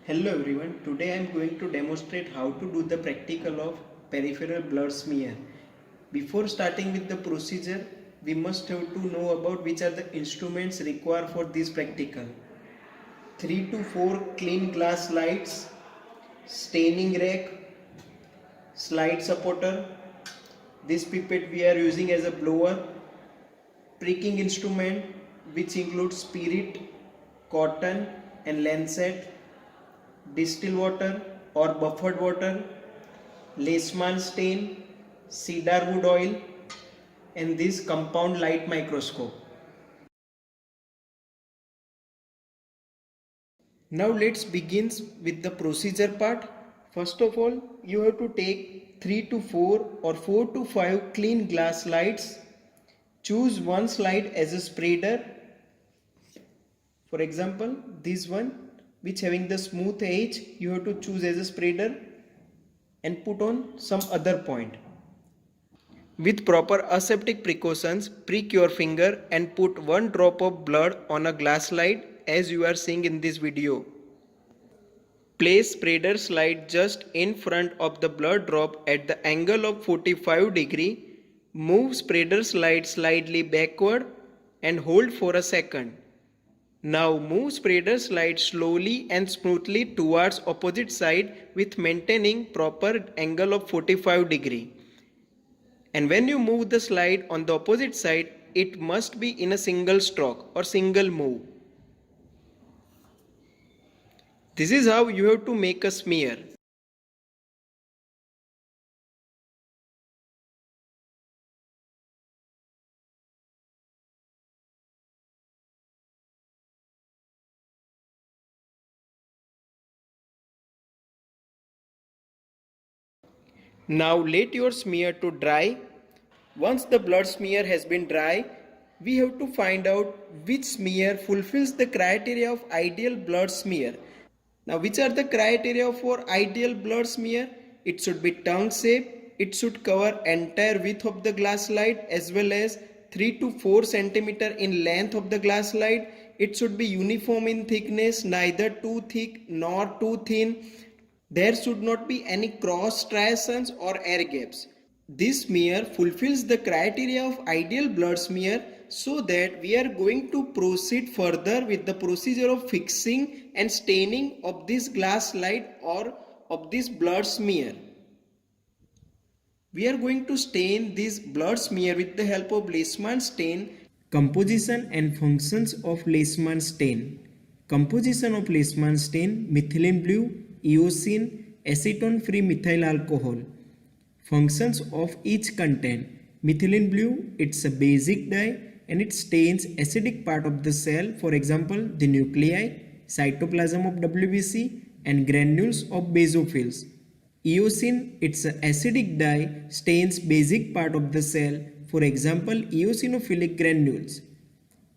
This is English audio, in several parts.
Hello everyone, today I am going to demonstrate how to do the practical of peripheral blood smear. Before starting with the procedure, we must have to know about which are the instruments required for this practical. 3 to 4 clean glass slides, staining rack, slide supporter. This pipette we are using as a blower, pricking instrument which includes spirit, cotton and lancet, distilled water or buffered water, Leishman stain, cedar wood oil, and this compound light microscope. Now let's begin with the procedure part. First of all, you have to take 3 to 4 or 4 to 5 clean glass slides. Choose one slide as a spreader. For example, this one which having the smooth edge, you have to choose as a spreader and put on some other point. With proper aseptic precautions, prick your finger and put one drop of blood on a glass slide as you are seeing in this video. Place spreader slide just in front of the blood drop at the angle of 45 degree. Move spreader slide slightly backward and hold for a second. Now move spreader slide slowly and smoothly towards opposite side with maintaining proper angle of 45 degree. And when you move the slide on the opposite side, it must be in a single stroke or single move. This is how you have to make a smear. Now let your smear to dry. Once the blood smear has been dry, we have to find out which smear fulfills the criteria of ideal blood smear. Now which are the criteria for ideal blood smear? It should be tongue shape, it should cover entire width of the glass slide as well as 3 to 4 centimeter in length of the glass slide. It should be uniform in thickness, neither too thick nor too thin. There should not be any cross striations or air gaps. This smear fulfills the criteria of ideal blood smear, so that we are going to proceed further with the procedure of fixing and staining of this glass slide or of this blood smear. We are going to stain this blood smear with the help of Leishman stain. Composition and functions of Leishman stain. Composition of Leishman stain: methylene blue, eosin, acetone-free methyl alcohol. Functions of each content: methylene blue, it's a basic dye and it stains acidic part of the cell, for example the nuclei, cytoplasm of WBC and granules of basophils. Eosin, it's an acidic dye, stains basic part of the cell, for example eosinophilic granules.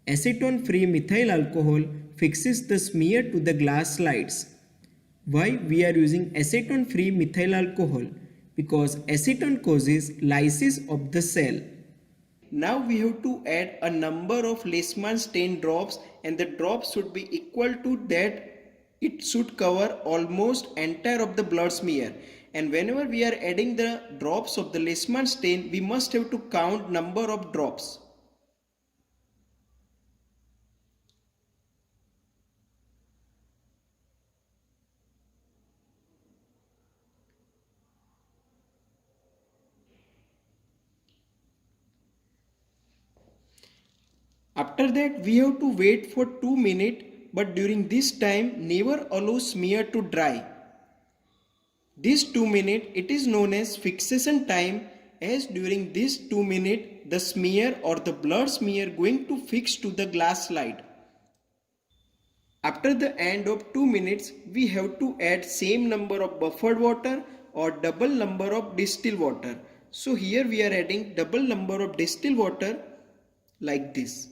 Acetone-free methyl alcohol fixes the smear to the glass slides. Why we are using acetone-free methyl alcohol? Because acetone causes lysis of the cell. Now we have to add a number of Leishman stain drops, and the drops should be equal to that. It should cover almost entire of the blood smear. And whenever we are adding the drops of the Leishman stain, we must have to count number of drops. After that we have to wait for 2 minutes, but during this time never allow smear to dry. This 2 minutes it is known as fixation time, as during this 2 minutes the smear or the blood smear going to fix to the glass slide. After the end of 2 minutes we have to add same number of buffered water or double number of distilled water. So here we are adding double number of distilled water like this.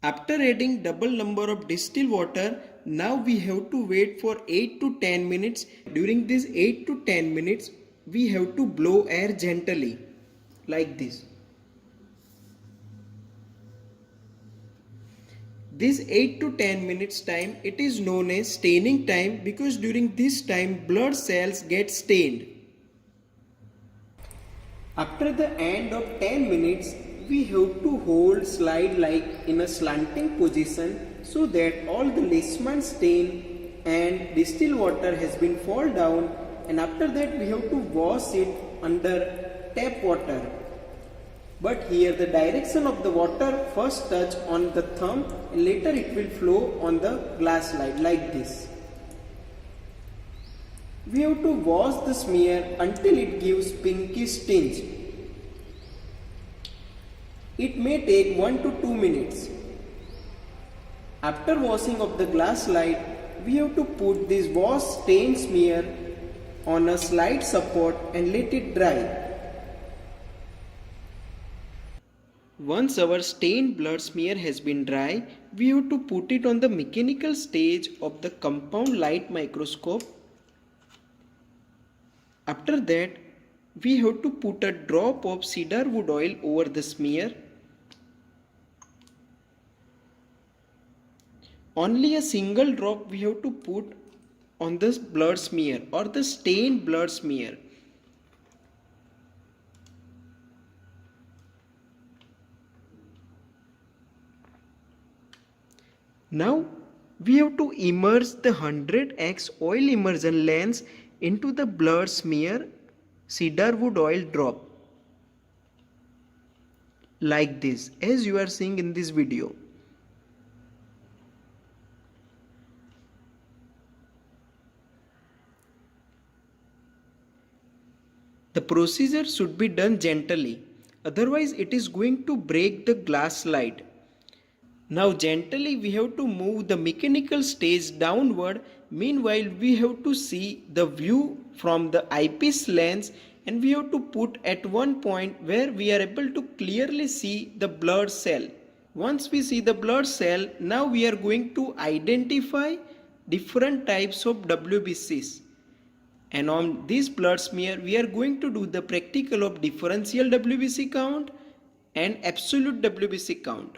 After adding double number of distilled water, now we have to wait for 8 to 10 minutes. During these 8 to 10 minutes, we have to blow air gently, like this. This 8 to 10 minutes time, it is known as staining time because during this time blood cells get stained. After the end of 10 minutes, we have to hold slide like in a slanting position so that all the Leishman stain and distilled water has been fall down, and after that we have to wash it under tap water. But here the direction of the water first touch on the thumb and later it will flow on the glass slide like this. We have to wash the smear until it gives pinkish tinge. It may take 1 to 2 minutes. After washing of the glass slide, we have to put this wash stain smear on a slide support and let it dry. Once our stained blood smear has been dry, we have to put it on the mechanical stage of the compound light microscope. After that, we have to put a drop of cedar wood oil over the smear. Only a single drop we have to put on this blood smear or the stained blood smear. Now we have to immerse the 100x oil immersion lens into the blood smear cedar wood oil drop like this, as you are seeing in this video. The procedure should be done gently, otherwise it is going to break the glass slide. Now gently we have to move the mechanical stage downward. Meanwhile we have to see the view from the eyepiece lens, and we have to put at one point where we are able to clearly see the blood cell. Once we see the blood cell, now we are going to identify different types of WBCs. And on this blood smear we are going to do the practical of differential WBC count and absolute WBC count.